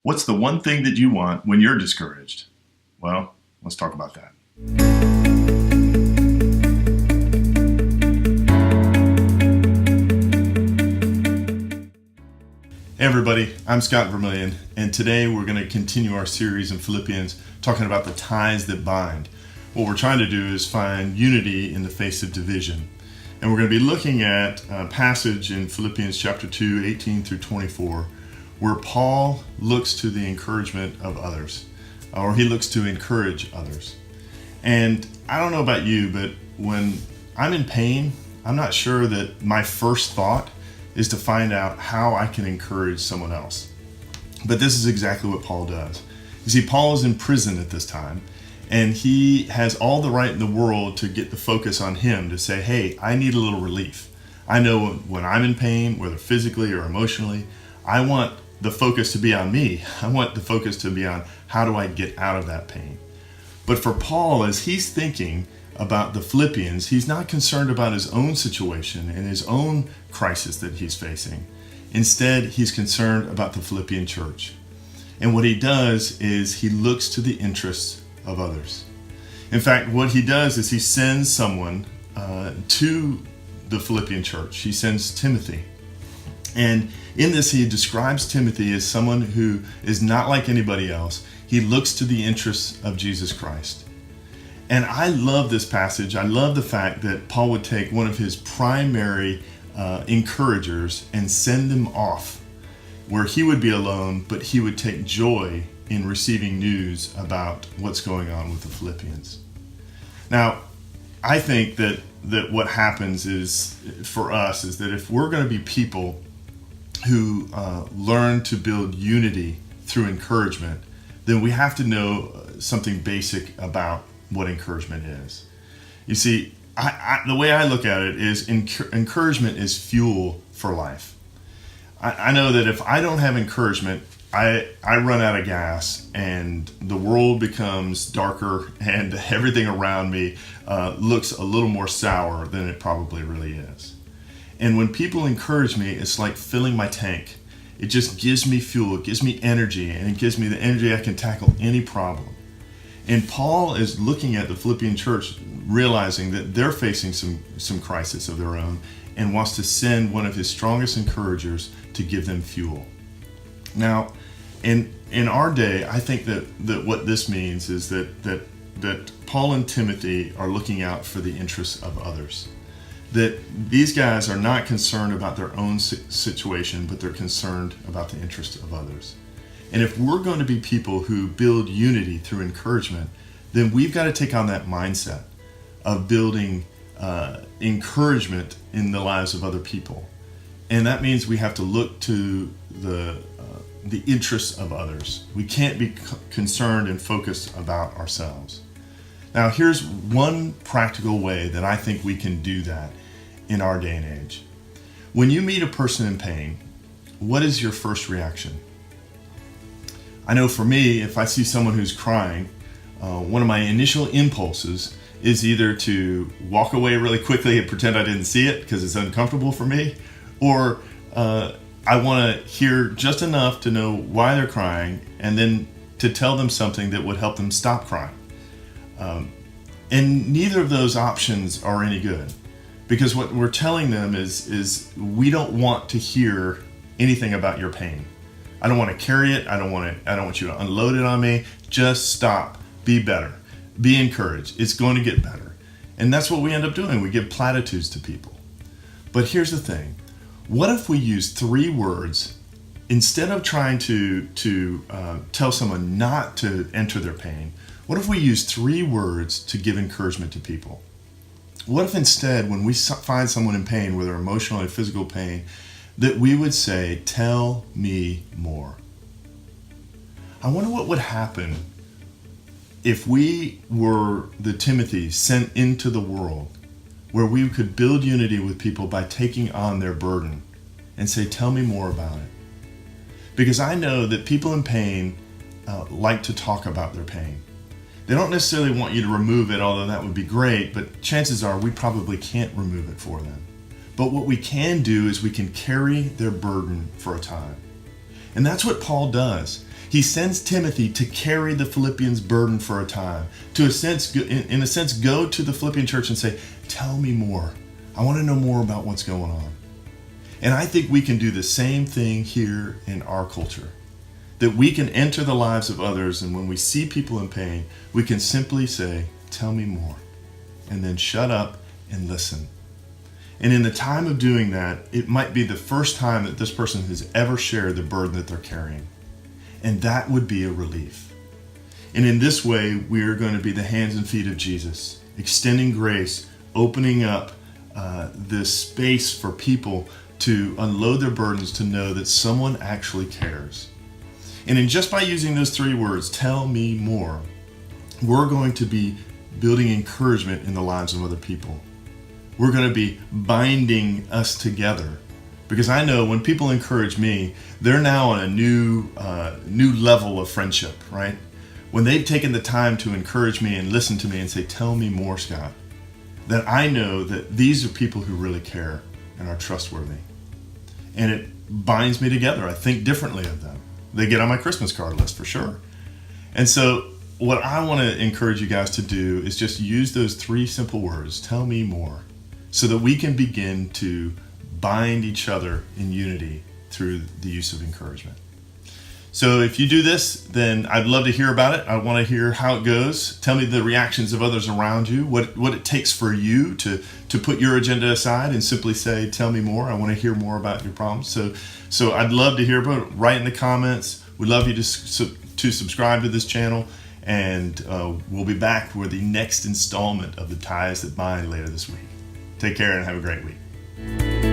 What's the one thing that you want when you're discouraged? Well, let's talk about that. Hey everybody, I'm Scott Vermillion, and today we're going to continue our series in Philippians talking about the ties that bind. What we're trying to do is find unity in the face of division. And we're going to be looking at a passage in Philippians chapter 2, 18 through 24, where Paul looks to the encouragement of others, or he looks to encourage others. And I don't know about you, but when I'm in pain, I'm not sure that my first thought is to find out how I can encourage someone else. But this is exactly what Paul does. You see, Paul is in prison at this time, and he has all the right in the world to get the focus on him, to say, hey, I need a little relief. I know when I'm in pain, whether physically or emotionally, I want the focus to be on me. I want the focus to be on how do I get out of that pain. But for Paul, as he's thinking about the Philippians, he's not concerned about his own situation and his own crisis that he's facing. Instead, he's concerned about the Philippian church. And what he does is he looks to the interests of others. In fact, what he does is he sends someone to the Philippian church. He sends Timothy. And in this, he describes Timothy as someone who is not like anybody else. He looks to the interests of Jesus Christ. And I love this passage. I love the fact that Paul would take one of his primary encouragers and send them off where he would be alone, but he would take joy in receiving news about what's going on with the Philippians. Now, I think that what happens is, for us, is that if we're going to be people who learn to build unity through encouragement, then we have to know something basic about what encouragement is. You see, the way I look at it is encouragement is fuel for life. I know that if I don't have encouragement, I run out of gas and the world becomes darker and everything around me looks a little more sour than it probably really is. And when people encourage me, it's like filling my tank. It just gives me fuel, it gives me energy, and it gives me the energy I can tackle any problem. And Paul is looking at the Philippian church, realizing that they're facing some crisis of their own, and wants to send one of his strongest encouragers to give them fuel. Now, in our day, I think that what this means is that Paul and Timothy are looking out for the interests of others. That these guys are not concerned about their own situation, but they're concerned about the interest of others. And if we're going to be people who build unity through encouragement, then we've got to take on that mindset of building encouragement in the lives of other people. And that means we have to look to the interests of others. We can't be concerned and focused about ourselves. Now, here's one practical way that I think we can do that in our day and age. When you meet a person in pain, what is your first reaction? I know for me, if I see someone who's crying, one of my initial impulses is either to walk away really quickly and pretend I didn't see it because it's uncomfortable for me, or I want to hear just enough to know why they're crying and then to tell them something that would help them stop crying. And neither of those options are any good, because what we're telling them is we don't want to hear anything about your pain. I don't want to carry it. I don't want you to unload it on me. Just stop. Be better. Be encouraged. It's going to get better. And that's what we end up doing. We give platitudes to people. But here's the thing. What if we use 3 words instead of trying to tell someone not to enter their pain? What if we use 3 words to give encouragement to people? What if instead, when we find someone in pain, whether emotional or physical pain, that we would say, tell me more? I wonder what would happen if we were the Timothy sent into the world, where we could build unity with people by taking on their burden and say, tell me more about it. Because I know that people in pain like to talk about their pain. They don't necessarily want you to remove it, although that would be great, but chances are we probably can't remove it for them. But what we can do is we can carry their burden for a time. And that's what Paul does. He sends Timothy to carry the Philippians' burden for a time, to in a sense, go to the Philippian church and say, tell me more. I want to know more about what's going on. And I think we can do the same thing here in our culture. That we can enter the lives of others, and when we see people in pain, we can simply say, tell me more. And then shut up and listen. And in the time of doing that, it might be the first time that this person has ever shared the burden that they're carrying. And that would be a relief. And in this way, we are going to be the hands and feet of Jesus, extending grace, opening up this space for people to unload their burdens, to know that someone actually cares. And in just by using those three words, tell me more, we're going to be building encouragement in the lives of other people. We're going to be binding us together. Because I know when people encourage me, they're now on a new level of friendship, right? When they've taken the time to encourage me and listen to me and say, tell me more, Scott, that I know that these are people who really care and are trustworthy. And it binds me together. I think differently of them. They get on my Christmas card list for sure. And so what I want to encourage you guys to do is just use those three simple words, tell me more, so that we can begin to bind each other in unity through the use of encouragement. So if you do this, then I'd love to hear about it. I want to hear how it goes. Tell me the reactions of others around you, what it takes for you to put your agenda aside and simply say, tell me more. I want to hear more about your problems. So I'd love to hear about it. Write in the comments. We'd love you to subscribe to this channel. And we'll be back with the next installment of the Ties That Bind later this week. Take care and have a great week.